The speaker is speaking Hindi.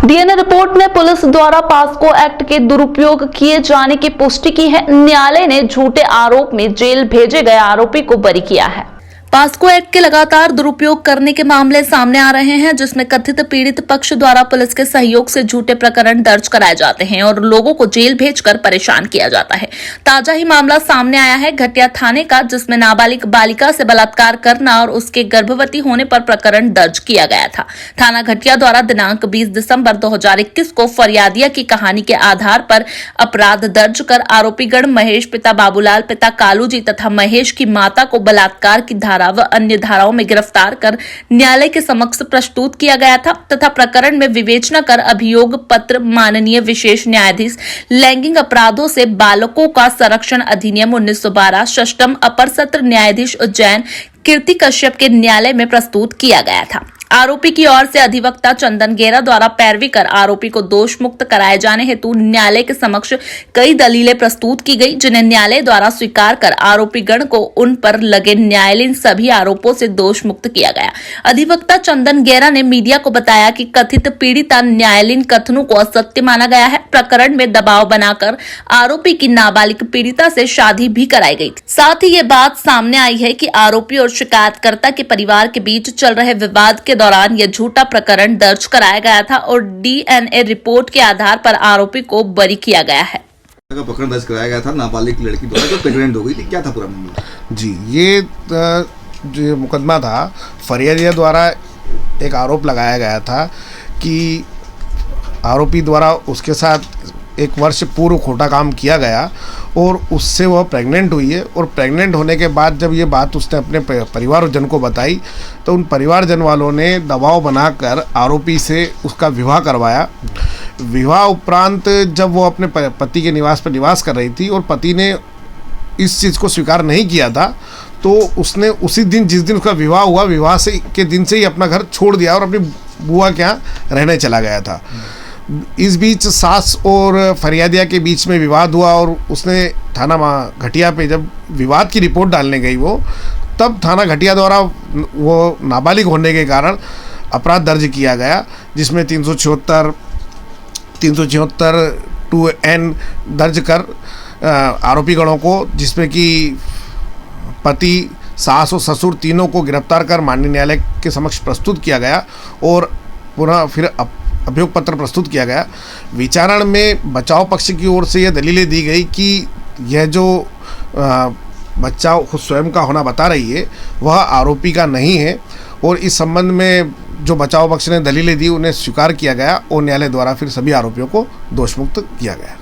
डीएनए रिपोर्ट में पुलिस द्वारा पास्को एक्ट के दुरुपयोग किए जाने की पुष्टि की है। न्यायालय ने झूठे आरोप में जेल भेजे गए आरोपी को बरी किया है। पास्को एक्ट के लगातार दुरुपयोग करने के मामले सामने आ रहे हैं, जिसमें कथित पीड़ित पक्ष द्वारा पुलिस के सहयोग से झूठे प्रकरण दर्ज कराए जाते हैं और लोगों को जेल भेजकर परेशान किया जाता है। ताजा ही मामला सामने आया है घटिया थाने का, जिसमें नाबालिग बालिका से बलात्कार करना और उसके गर्भवती होने पर प्रकरण दर्ज किया गया था। थाना घटिया द्वारा दिनांक 20 दिसंबर 2021 को फरियादिया की कहानी के आधार पर अपराध दर्ज कर आरोपीगण महेश पिता बाबूलाल पिता कालू जी तथा महेश की माता को बलात्कार की धारा व अन्य धाराओं में गिरफ्तार कर न्यायालय के समक्ष प्रस्तुत किया गया था तथा प्रकरण में विवेचना कर अभियोग पत्र माननीय विशेष न्यायाधीश लैंगिक अपराधों से बालकों का संरक्षण अधिनियम 1912 षष्टम अपर सत्र न्यायाधीश उज्जैन कीर्ति कश्यप के न्यायालय में प्रस्तुत किया गया था। आरोपी की ओर से अधिवक्ता चंदन गेरा द्वारा पैरवी कर आरोपी को दोष मुक्त कराए जाने हेतु न्यायालय के समक्ष कई दलीलें प्रस्तुत की गई, जिन्हें न्यायालय द्वारा स्वीकार कर आरोपी गण को उन पर लगे न्यायालयीन सभी आरोपों से दोष मुक्त किया गया। अधिवक्ता चंदन गेरा ने मीडिया को बताया कि कथित पीड़िता न्यायालयीन कथनों को असत्य माना गया है। प्रकरण में दबाव बनाकर आरोपी की नाबालिग पीड़िता से शादी भी कराई गई। साथ ही ये बात सामने आई है कि आरोपी और शिकायतकर्ता के परिवार के बीच चल रहे विवाद के दौरान यह झूठा प्रकरण दर्ज कराया गया था और डीएनए रिपोर्ट के आधार पर आरोपी को बरी किया गया है। प्रकरण दर्ज कराया गया था नाबालिग लड़की द्वारा जो प्रेग्नेंट हो गई थी। क्या था पूरा मामला? जी, ये जो मुकदमा था, फरियादिया द्वारा एक आरोप लगाया गया था कि आरोपी द्वारा उसके साथ 1 वर्ष पूर्व खोटा काम किया गया और उससे वह प्रेग्नेंट हुई है और प्रेग्नेंट होने के बाद जब ये बात उसने अपने परिवारजन को बताई तो उन परिवारजन वालों ने दबाव बनाकर आरोपी से उसका विवाह करवाया। विवाह उपरांत जब वो अपने पति के निवास पर निवास कर रही थी और पति ने इस चीज़ को स्वीकार नहीं किया था, तो उसने उसी दिन जिस दिन उसका विवाह हुआ, विवाह से के दिन से ही अपना घर छोड़ दिया और अपनी बुआ के यहाँ रहने चला गया था। इस बीच सास और फरियादिया के बीच में विवाद हुआ और उसने थाना घटिया पे जब विवाद की रिपोर्ट डालने गई वो, तब थाना घटिया द्वारा वो नाबालिग होने के कारण अपराध दर्ज किया गया, जिसमें 376 2N दर्ज कर आरोपी गणों को, जिसमें कि पति सास और ससुर तीनों को गिरफ्तार कर माननीय न्यायालय के समक्ष प्रस्तुत किया गया और पुनः फिर अभियोग पत्र प्रस्तुत किया गया। विचारण में बचाव पक्ष की ओर से यह दलीलें दी गई कि यह जो बच्चा खुद स्वयं का होना बता रही है वह आरोपी का नहीं है और इस संबंध में जो बचाव पक्ष ने दलीलें दी उन्हें स्वीकार किया गया और न्यायालय द्वारा फिर सभी आरोपियों को दोषमुक्त किया गया।